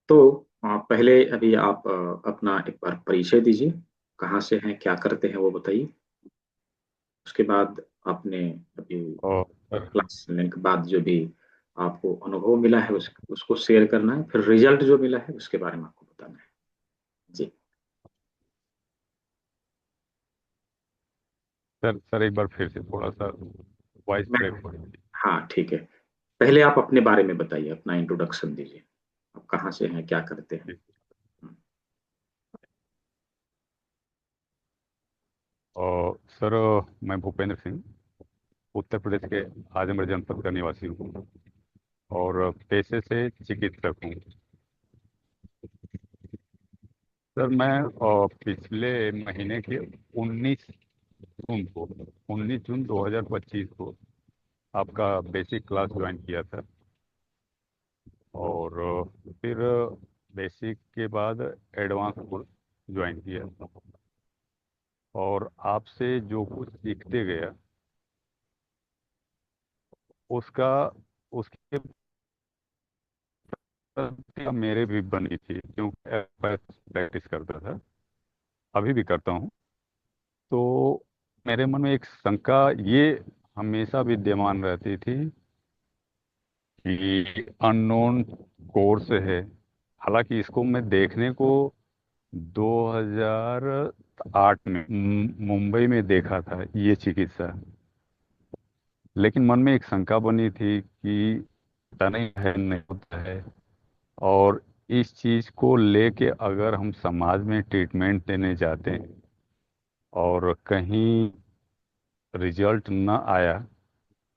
तो पहले अभी आप अपना एक बार परिचय दीजिए। कहाँ से हैं, क्या करते हैं, वो बताइए। उसके बाद आपने अभी और सर क्लास लेने के बाद जो भी आपको अनुभव मिला है उसको शेयर करना है, फिर रिजल्ट जो मिला है उसके बारे में आपको बताना है। जी। सर एक बार फिर से थोड़ा सा वॉइस मैं ब्रेक हो रही थी। हाँ, ठीक है। पहले आप अपने बारे में बताइए, अपना इंट्रोडक्शन दीजिए। आप कहाँ से हैं, क्या करते हैं। ठीक। हम्म। और सर मैं भूपेंद्र सिंह उत्तर प्रदेश के आजमगढ़ जनपद का निवासी हूँ और पेशे से चिकित्सक हूँ। सर मैं पिछले महीने के 19 जून को 19 जून 2025 को आपका बेसिक क्लास ज्वाइन किया था। और फिर बेसिक के बाद एडवांस कोर्स ज्वाइन किया और आपसे जो कुछ सीखते गया उसका उसके प्रति मेरे भी बनी थी, क्योंकि मैं प्रैक्टिस करता था, अभी भी करता हूँ। तो मेरे मन में एक शंका ये हमेशा विद्यमान रहती थी कि अननोन कोर्स है। हालांकि इसको मैं देखने को 2008 में मुंबई में देखा था ये चिकित्सा। लेकिन मन में एक शंका बनी थी कि पता नहीं है नहीं होता है। और इस चीज को लेके अगर हम समाज में ट्रीटमेंट देने जाते हैं और कहीं रिजल्ट न आया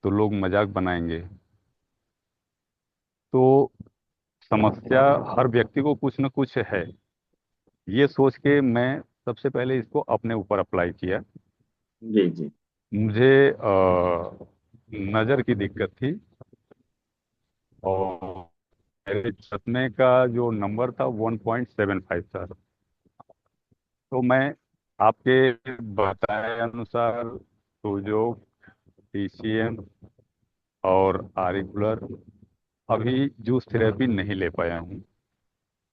तो लोग मजाक बनाएंगे। तो समस्या हर व्यक्ति को कुछ न कुछ है, ये सोच के मैं सबसे पहले इसको अपने ऊपर अप्लाई किया। जी जी। मुझे नज़र की दिक्कत थी और मेरे चश्मे का जो नंबर था 1.75 था। तो मैं आपके बताए अनुसार सुजोग, पीसीएम और आरिकुलर अभी जूस थेरेपी नहीं ले पाया हूँ।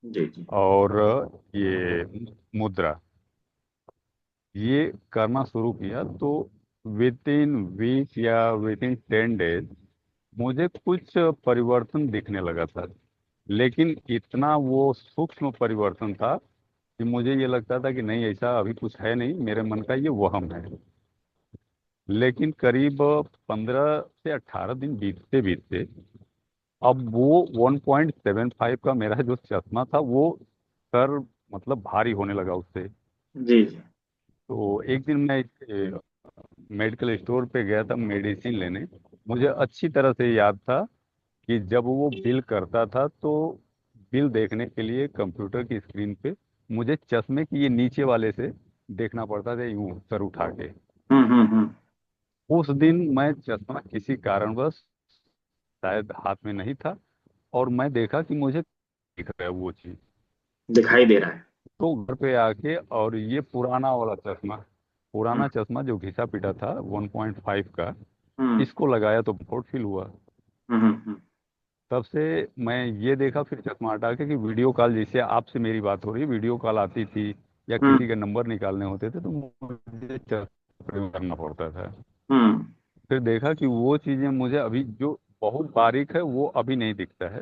जी जी। और ये मुद्रा ये करना शुरू किया तो विद इन वीक या विद इन 10 डेज मुझे कुछ परिवर्तन दिखने लगा था। लेकिन इतना वो सूक्ष्म परिवर्तन था कि मुझे ये लगता था कि नहीं, ऐसा अभी कुछ है नहीं, मेरे मन का ये वहम है। लेकिन करीब 15 से 18 दिन बीतते बीतते अब वो 1.75 का मेरा जो चश्मा था वो सर मतलब भारी होने लगा उससे। जी जी। तो एक दिन मैं मेडिकल स्टोर पे गया था मेडिसिन लेने। मुझे अच्छी तरह से याद था कि जब वो बिल करता था तो बिल देखने के लिए कंप्यूटर की स्क्रीन पे मुझे चश्मे की ये नीचे वाले से देखना पड़ता था, यूं सर उठा के। हम्म। उस दिन मैं चश्मा किसी कारणवश शायद हाथ में नहीं था और मैं देखा कि मुझे दिख रहा है वो चीज। दिखाई दे रहा है। तो घर पे आके और ये हम्म पुराना चश्मा जो घिसा पिटा था 1.5 का, हम्म इसको लगाया तो बहुत फील हुआ। हम्म। तब से मैं ये देखा फिर चश्मा हटा के कि वीडियो कॉल, जैसे आपसे मेरी बात हो रही है, वीडियो कॉल आती थी या किसी हम्म के नंबर निकालने होते थे तो मुझे चश्मा प्रयोग करना पड़ता था। हम्म फिर देखा कि वो चीजें मुझे अभी जो बहुत बारीक है वो अभी नहीं दिखता है।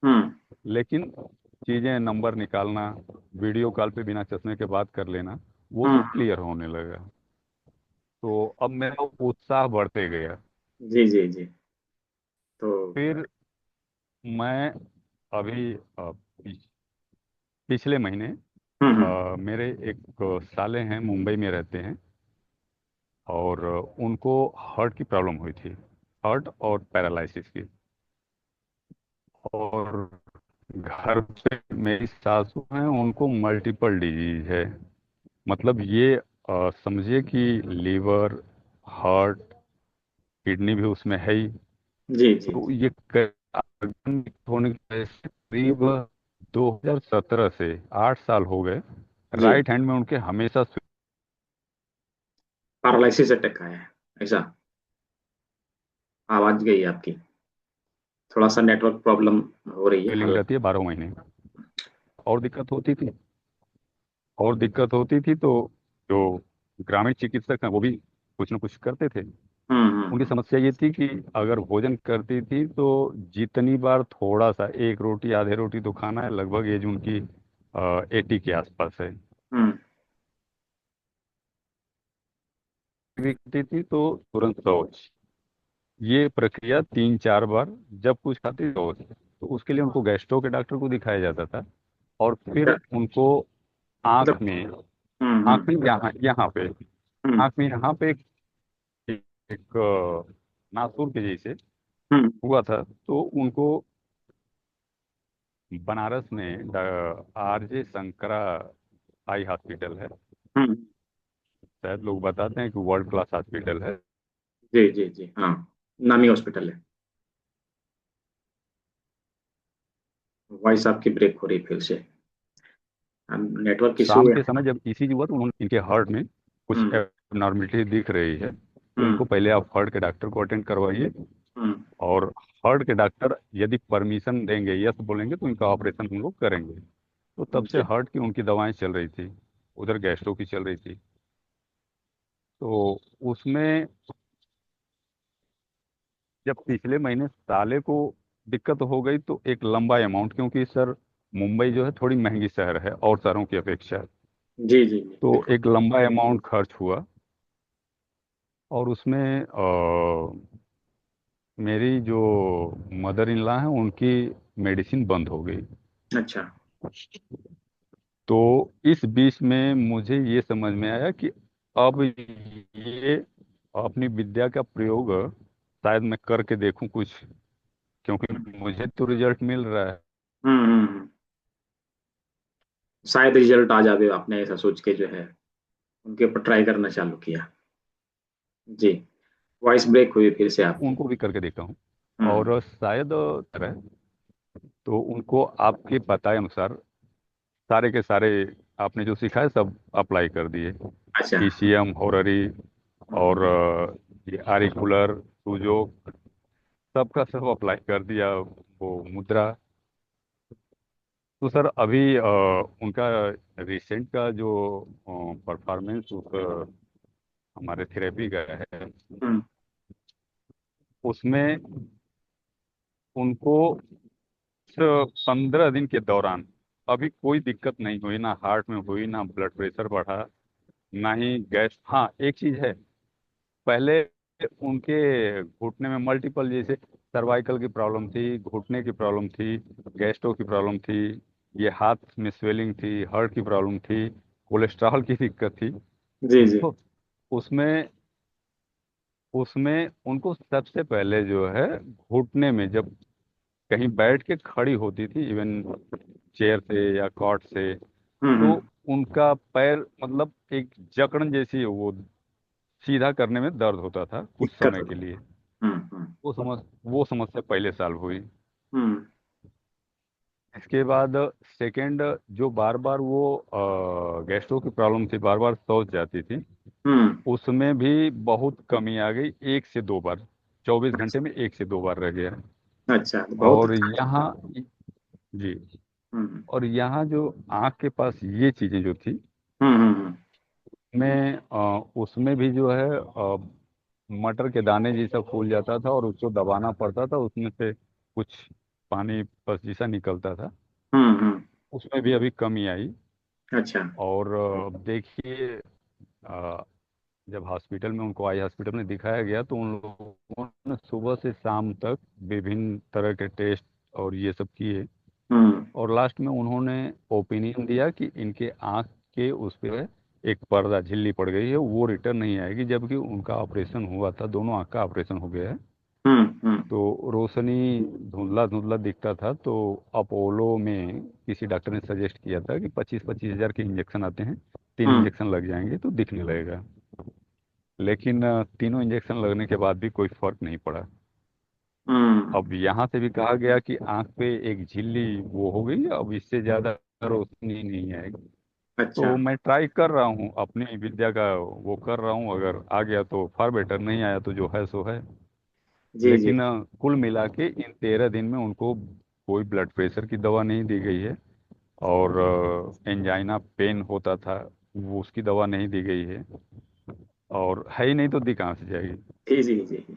हम्म लेकिन चीजें नंबर निकालना, वीडियो कॉल पे बिना चश्मे के बात कर लेना, वो सब हम्म। क्लियर होने लगा। तो अब मेरा उत्साह बढ़ते गया। जी जी जी। तो फिर मैं अभी पिछले महीने हम्म। मेरे एक साले हैं, मुंबई में रहते हैं और उनको हार्ट की प्रॉब्लम हुई थी, हार्ट और पैरालिसिस की। और घर पे मेरी सासू हैं, उनको मल्टीपल डिजीज है। मतलब ये समझिए कि लीवर, हार्ट, किडनी भी उसमें है ही। जी जी तो ये organ होने की वजह से करीब 2017 से 8 साल हो गए। जी। राइट हैंड में उनके हमेशा पैरालिसिस अटैक आया है ऐसा? आवाज गई आपकी। थोड़ा सा नेटवर्क प्रॉब्लम हो रही है, स्वेलिंग हल्का। रहती है 12 महीने। और दिक्कत होती थी, और दिक्कत होती थी तो जो ग्रामीण चिकित्सक हैं वो भी कुछ न कुछ करते थे। उनकी हम्म। समस्या ये थी कि अगर भोजन करती थी तो जितनी बार थोड़ा सा, एक रोटी आधे रोटी तो खाना है, लगभग एज उनकी 80 के आसपास है, हम्म। भी खाती थी तो तुरंत शौच, ये प्रक्रिया 3 4 बार, जब कुछ खाती शौच, तो उसके लिए उनको गैस्ट्रो के डॉक्टर को दिखाया जाता था। और फिर अच्छा। उनको आंख मतलब। में, हम्म। आंख में यहाँ यहाँ पे, हम्म। आंख में यहाँ पे एक नासूर के जैसे हम्म। हुआ था, तो उनको बनारस में आरजे शंकरा आई हॉस्पिटल है, हम्म। शायद लोग बताते हैं कि वर्ल्ड क्लास हॉस्पिटल है। जी जी जी, हाँ। नामी हॉस्पिटल है। वॉइस आपकी ब्रेक हो रही है फिर से। नेटवर्क इशू शाम है। के समय जब ईसीजी हुआ तो उन्होंने, इनके हार्ट में कुछ हम्म। एबनॉर्मलिटी दिख रही है, तो हम्म। इनको पहले आप हार्ट के डॉक्टर को अटेंड करवाइए। हम्म। और हार्ट के डॉक्टर यदि परमिशन देंगे, यस बोलेंगे, तो इनका ऑपरेशन हम लोग करेंगे। तो तब से जी। हार्ट की उनकी दवाएं चल रही थी, उधर गैस्ट्रो की चल रही थी। तो उसमें जब पिछले महीने साले को दिक्कत हो गई तो एक लंबा अमाउंट, क्योंकि सर मुंबई जो है थोड़ी महंगी शहर है और शहरों की अपेक्षा, जी जी जी, तो बिल्कुल। एक लंबा अमाउंट खर्च हुआ। और उसमें मेरी जो मदर इन लॉ है उनकी मेडिसिन बंद हो गई। अच्छा। तो इस बीच में मुझे ये समझ में आया कि अब ये अपनी विद्या का प्रयोग शायद मैं करके देखूं कुछ, क्योंकि मुझे तो रिजल्ट मिल रहा है। शायद रिजल्ट आ जावे, आपने ऐसा सोच के जो है उनके ऊपर ट्राई करना चालू किया। जी। वॉइस ब्रेक हुई फिर से आपकी। उनको भी करके देखता हूँ, हम्म। और शायद तरह, तो उनको आपके पता अनुसार सारे के सारे आपने जो सीखा है सब अप्लाई कर दिए। अच्छा। पीसीएम, हॉररी, और हम्म। ये आरिकुलर, सुजो, सबका सब अप्लाई कर दिया, वो मुद्रा। तो सर अभी उनका रिसेंट का जो परफॉर्मेंस उस हमारे थेरेपी का है, हम्म। उसमें उनको 15 दिन के दौरान अभी कोई दिक्कत नहीं हुई, ना हार्ट में हुई, ना ब्लड प्रेशर बढ़ा, ना ही गैस। हाँ, एक चीज है, पहले उनके घुटने में मल्टीपल, जैसे सर्वाइकल की प्रॉब्लम थी, घुटने की प्रॉब्लम थी, गैस्ट्रो की प्रॉब्लम थी, ये हाथ में स्वेलिंग थी, हार्ट की प्रॉब्लम थी, कोलेस्ट्रॉल की दिक्कत थी जी जी। उनको। उसमें उसमें उनको सबसे पहले जो है घुटने में, जब कहीं बैठ के खड़ी होती थी, इवन चेयर से या कॉट से, तो हम्म। उनका पैर मतलब एक जकड़न जैसी वो सीधा करने में दर्द होता था कुछ दिक्कत समय होती। के लिए। हम्म। वो समस्या पहले साल हुई। हम्म। इसके बाद सेकंड, जो बार बार वो गैस्ट्रो की प्रॉब्लम थी, बार बार शौच जाती थी, हम्म। उसमें भी बहुत कमी आ गई, 1 से 2 बार, 24 घंटे अच्छा। में 1 से 2 बार रह गया। अच्छा, तो बहुत और अच्छा। यहाँ, जी, हम्म। और यहाँ जो आँख के पास ये चीजें जो थी, हम्म। में उसमें भी जो है मटर के दाने जैसा फूल जाता था और उसको दबाना पड़ता था, उसमें से कुछ पानी बस जैसा निकलता था, हम्म। उसमें भी अभी कमी आई। अच्छा। और देखिए, अ, जब हॉस्पिटल में उनको आई हॉस्पिटल में दिखाया गया तो उन लोगों ने सुबह से शाम तक विभिन्न तरह के टेस्ट और ये सब किए, हम्म। और लास्ट में उन्होंने ओपिनियन दिया कि इनके आँख के उस पे एक पर्दा, झिल्ली पड़ गई है, वो रिटर्न नहीं आएगी, जबकि उनका ऑपरेशन हुआ था, दोनों आँख का ऑपरेशन हो गया है। हम्म। तो रोशनी धुंधला धुंधला दिखता था, तो अपोलो में किसी डॉक्टर ने सजेस्ट किया था कि 25-25 हज़ार के इंजेक्शन आते हैं, 3 इंजेक्शन लग जाएंगे तो दिखने लगेगा। लेकिन तीनों इंजेक्शन लगने के बाद भी कोई फर्क नहीं पड़ा। हम्म। अब यहाँ से भी कहा गया कि आंख पे एक झिल्ली वो हो गई, अब इससे ज्यादा रोशनी नहीं आएगी। अच्छा। तो मैं ट्राई कर रहा हूँ, अपनी विद्या का वो कर रहा हूँ, अगर आ गया तो फार बेटर, नहीं आया तो जो है सो है। जी जी। लेकिन कुल मिला के इन 13 दिन में उनको कोई ब्लड प्रेशर की दवा नहीं दी गई है, और एंजाइना पेन होता था, वो उसकी दवा नहीं दी गई है। और है ही नहीं तो दी कहाँ से जाएगी। जी जी जी जी।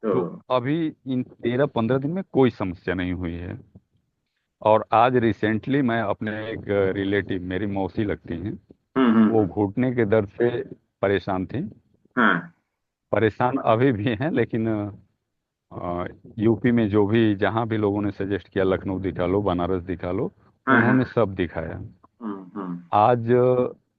तो तो अभी इन 13-15 दिन में कोई समस्या नहीं हुई है। और आज रिसेंटली मैं अपने एक रिलेटिव, मेरी मौसी लगती हैं, वो हम्म। घुटने के दर्द से परेशान थी। हाँ। परेशान अभी भी हैं, लेकिन यूपी में जो भी, जहाँ भी लोगों ने सजेस्ट किया, लखनऊ दिखा लो, बनारस दिखा लो, हाँ उन्होंने हाँ। सब दिखाया। हम्म। आज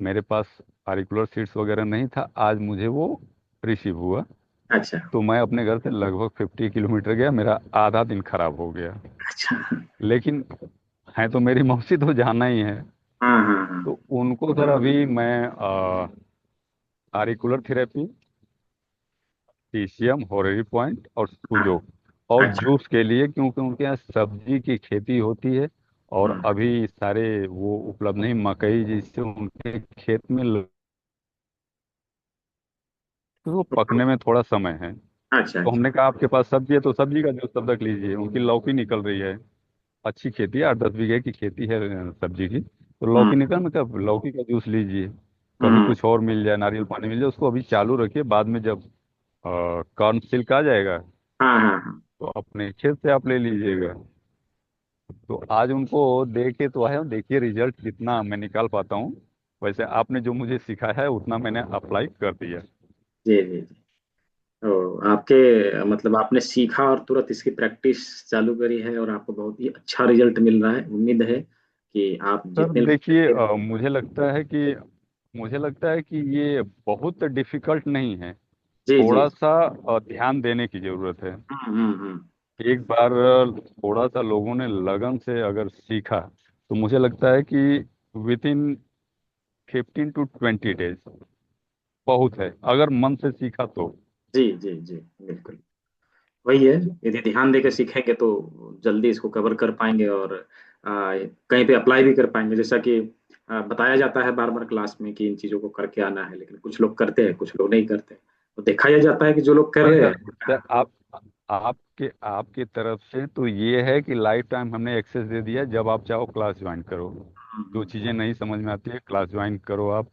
मेरे पास आरिकुलर सीट्स वगैरह नहीं था, आज मुझे वो रिसीव हुआ। अच्छा तो मैं अपने घर से लगभग 50 किलोमीटर गया, मेरा आधा दिन खराब हो गया। अच्छा। लेकिन है तो मेरी मौसी, तो जाना ही है। हाँ हाँ हाँ। तो उनको सर अभी मैं आरिकुलर थेरेपी, टीसीएम, होरेरी पॉइंट और हाँ। सुजो, और अच्छा। जूस के लिए, क्योंकि उनके यहाँ सब्जी की खेती होती है। और हम्म। अभी सारे वो उपलब्ध नहीं, मकई जिससे उनके खेत में तो वो पकने में थोड़ा समय है। अच्छा तो अच्छा। हमने कहा आपके पास सब्जी है तो सब्जी का जूस तब तक लीजिए। उनकी लौकी निकल रही है, अच्छी खेती है, 8-10 बीघे की खेती है सब्जी की। तो हम्म लौकी निकल, मतलब लौकी का जूस लीजिए। कभी हम्म। कुछ और मिल जाए, नारियल पानी मिल जाए, उसको अभी चालू रखिए। बाद में जब कॉर्न सिल्क आ जाएगा हाँ हाँ हाँ। तो अपने खेत से आप ले लीजिएगा। तो आज उनको दे के तो आया हूँ, देखिए रिजल्ट कितना मैं निकाल पाता हूँ। वैसे आपने जो मुझे सिखाया है उतना मैंने अप्लाई कर दिया। जी जी जी। तो आपके मतलब आपने सीखा और तुरंत इसकी प्रैक्टिस चालू करी है और आपको बहुत ही अच्छा रिजल्ट मिल रहा है। उम्मीद है कि आप सर जितने देखिए, लोग। मुझे लगता है कि ये बहुत डिफिकल्ट नहीं है। जी जी। थोड़ा सा ध्यान देने की जरूरत है। हम्म। एक बार थोड़ा सा लोगों ने लगन से अगर सीखा, तो मुझे लगता है कि विद इन 15 to 20 डेज बहुत है, अगर मन से सीखा तो। जी जी जी बिल्कुल। वही है, यदि ध्यान देकर सीखेंगे तो जल्दी इसको कवर कर पाएंगे और कहीं पे अप्लाई भी कर पाएंगे। जैसा कि बताया जाता है बार बार क्लास में कि इन चीजों को करके आना है, लेकिन कुछ लोग करते हैं कुछ लोग नहीं करते। तो देखा यह जाता है कि जो लोग कर सर रहे सर हैं। सर आपकी तरफ से तो ये है कि लाइफ टाइम हमने एक्सेस दे दिया, जब आप चाहो क्लास ज्वाइन करो। जो हम्म चीज़ें नहीं समझ में आती है, क्लास ज्वाइन करो आप।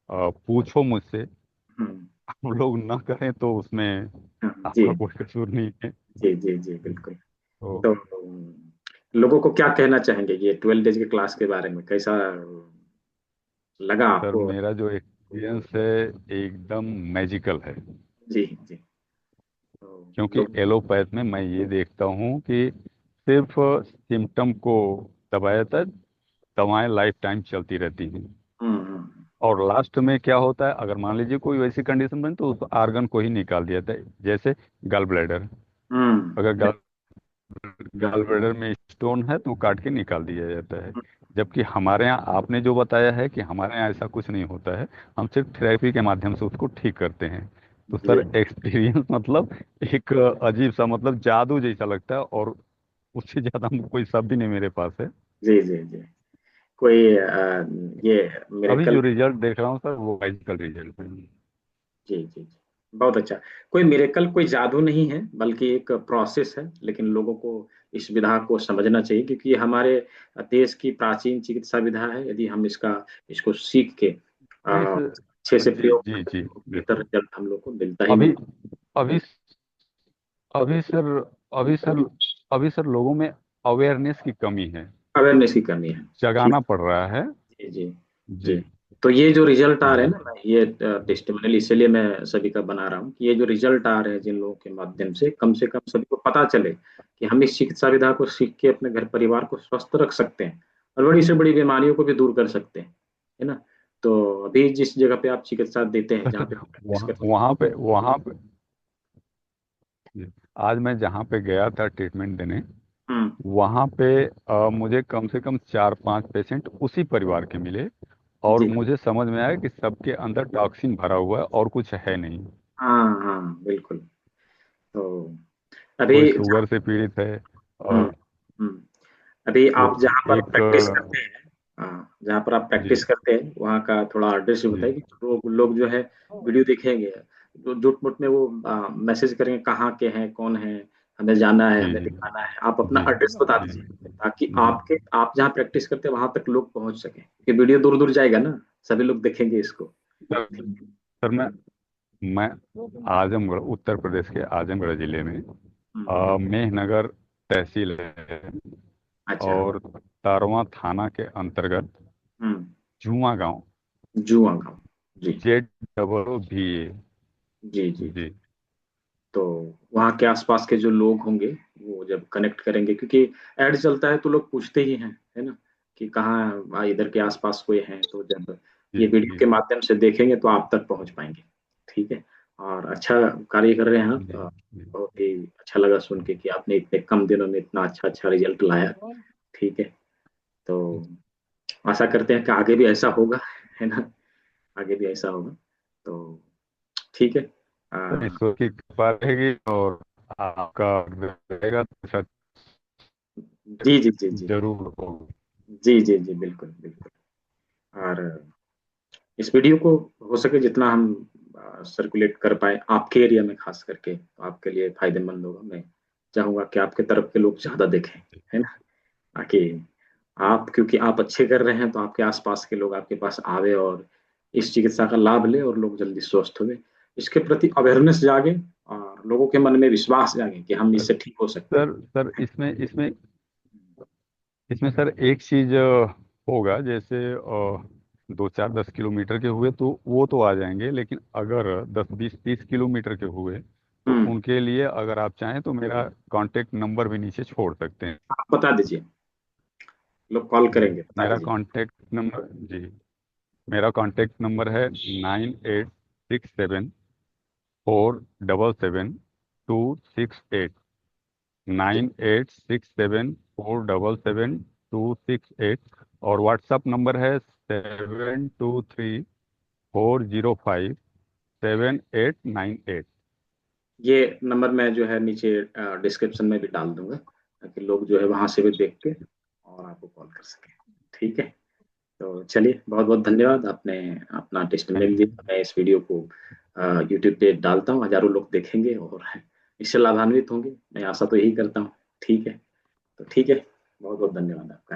पूछो मुझसे। हम्म। हम लोग ना करें तो उसमें जी आपका कोई कसूर नहीं है। जी जी जी बिल्कुल। तो तो लोगों को क्या कहना चाहेंगे ये 12 डेज के क्लास के बारे में, कैसा लगा सर आपको? मेरा जो एक्सपीरियंस है एकदम मैजिकल है। जी जी। तो क्योंकि लोग। एलोपैथ में मैं ये देखता हूँ कि सिर्फ सिम्टम को दबाया जाता है, दवाएं लाइफ टाइम चलती रहती हैं। हम्म। और लास्ट में क्या होता है, अगर मान लीजिए कोई वैसी कंडीशन बनी तो उस आर्गन को ही निकाल दिया जाता है, जैसे गल ब्लैडर। अगर गल गल ब्लैडर में स्टोन है तो काट के निकाल दिया जाता है। जबकि हमारे यहाँ, आपने जो बताया है कि हमारे यहाँ ऐसा कुछ नहीं होता है, हम सिर्फ थेरेपी के माध्यम से उसको ठीक करते हैं। तो जी सर एक्सपीरियंस मतलब एक अजीब सा, मतलब जादू जैसा लगता है। और उससे ज्यादा कोई शब्द ही नहीं मेरे पास है। जी जी जी। कोई ये अभी मिरेकल। जो रिजल्ट देख रहा हूँ सर, वो मैजिकल रिजल्ट है। जी जी जी। बहुत अच्छा। कोई मिरेकल, कोई जादू नहीं है, बल्कि एक प्रोसेस है। लेकिन लोगों को इस विधा को समझना चाहिए, क्योंकि ये हमारे देश की प्राचीन चिकित्सा विधा है। यदि हम इसको सीख के इस अच्छे से जी प्रयोग जी करें जी तो बेहतर बिल्कुल। रिजल्ट हम लोग को मिलता ही अभी मिलता अभी अभी सर अभी सर अभी सर लोगों में अवेयरनेस की कमी है। है। अवेयरनेस की कमी है। ठीक। जगाना पड़ रहा है। जी जी जी। जी तो ये जो रिजल्ट आ रहे हैं जी। ना, मैं ये टेस्टिमोनियल इसीलिए मैं सभी का बना रहा हूँ कि ये जो रिजल्ट आ रहे हैं जिन लोगों के माध्यम से कम सभी को पता चले कि हम इस चिकित्सा विधा को सीख के अपने घर परिवार को स्वस्थ रख सकते हैं और बड़ी से बड़ी बीमारियों को भी दूर कर सकते हैं, है ना। तो अभी जिस जगह पे आप चिकित्सा देते हैं, जहाँ पे आप प्रैक्टिस वहाँ करते वहाँ पे आज मैं जहाँ पे गया था ट्रीटमेंट देने, हैं। वहाँ पे मुझे कम से कम 4-5 पेशेंट उसी परिवार के मिले। और जी। मुझे समझ में आया कि सबके अंदर टॉक्सिन भरा हुआ है और कुछ है नहीं। हाँ हाँ बिल्कुल। तो कोई अभी शुगर से पीड़ित है। हम्म और हम्म। अभी तो आप जहाँ पर एक प्रैक्टिस करते हैं, हाँ, जहाँ पर आप जी प्रैक्टिस करते हैं वहाँ का थोड़ा एड्रेस भी जी बताइए कि लोग जो है वीडियो देखेंगे तो झूठ मूठ में वो मैसेज करेंगे कहाँ के हैं, कौन है, हमें जाना है, जी हमें जी दिखाना है, आप अपना जी एड्रेस बता जी दीजिए, ताकि जी। आप जहाँ प्रैक्टिस करते हैं वहां तक लोग पहुंच सके, क्योंकि वीडियो दूर दूर जाएगा ना, सभी लोग देखेंगे इसको। सर ठीक है। सर मैं आजमगढ़, उत्तर प्रदेश के आजमगढ़ जिले में हम्म। मेहनगर तहसील है, अच्छा। और तारवा थाना के अंतर्गत हम्म। जुआ गांव, जुआ गाँव। जी ZEE। जी जी जी। जी तो वहाँ के आसपास के जो लोग होंगे वो जब कनेक्ट करेंगे, क्योंकि ऐड चलता है तो लोग पूछते ही हैं, है ना, कि कहाँ इधर के आसपास कोई है, तो जब जी ये वीडियो जी के माध्यम से देखेंगे तो आप तक पहुंच पाएंगे। ठीक है। और अच्छा कार्य कर रहे हैं आप। जी जी। बहुत ही अच्छा लगा सुन के कि आपने इतने कम दिनों में इतना अच्छा अच्छा रिजल्ट लाया। ठीक है। तो आशा करते हैं कि आगे भी ऐसा होगा, है ना, आगे भी ऐसा होगा। तो ठीक है। तो ईश्वर की कृपा रहेगी और आपका रहेगा तो शायद जी जी जी जी जरूर होगा। जी जी जी बिल्कुल बिल्कुल। और इस वीडियो को हो सके जितना हम सर्कुलेट कर पाए आपके एरिया में, खास करके तो आपके लिए फायदेमंद होगा। मैं चाहूंगा कि आपके तरफ के लोग ज्यादा देखें, है ना, ताकि आप, क्योंकि आप अच्छे कर रहे हैं तो आपके आसपास के लोग आपके पास आवे और इस चिकित्सा का लाभ ले और लोग जल्दी स्वस्थ हुए, इसके प्रति अवेयरनेस जागे और लोगों के मन में विश्वास जागे कि हम इससे ठीक हो सकते हैं। सर सर इसमें इसमें इसमें सर एक चीज होगा, जैसे 2 4 10 किलोमीटर के हुए तो वो तो आ जाएंगे, लेकिन अगर 10 20 30 किलोमीटर के हुए तो हम्म। उनके लिए अगर आप चाहें तो मेरा कांटेक्ट नंबर भी नीचे छोड़ सकते हैं। आप बता दीजिए, लोग कॉल जी करेंगे, बता मेरा दीजिए। कांटेक्ट नंबर, जी मेरा कांटेक्ट नंबर है 9867 477 268। 9867 477 268। और व्हाट्सअप नंबर है 723405 7898। ये नंबर मैं जो है नीचे डिस्क्रिप्शन में भी डाल दूंगा, ताकि लोग जो है वहां से भी देख के और आपको कॉल कर सकें। ठीक है। तो चलिए, बहुत बहुत धन्यवाद, आपने अपना टेस्टिमोनियल दिया। मैं इस वीडियो को यूट्यूब पे डालता हूँ, हजारों लोग देखेंगे और इससे लाभान्वित होंगे, मैं आशा तो यही करता हूँ। ठीक है। तो ठीक है, बहुत बहुत धन्यवाद आपका।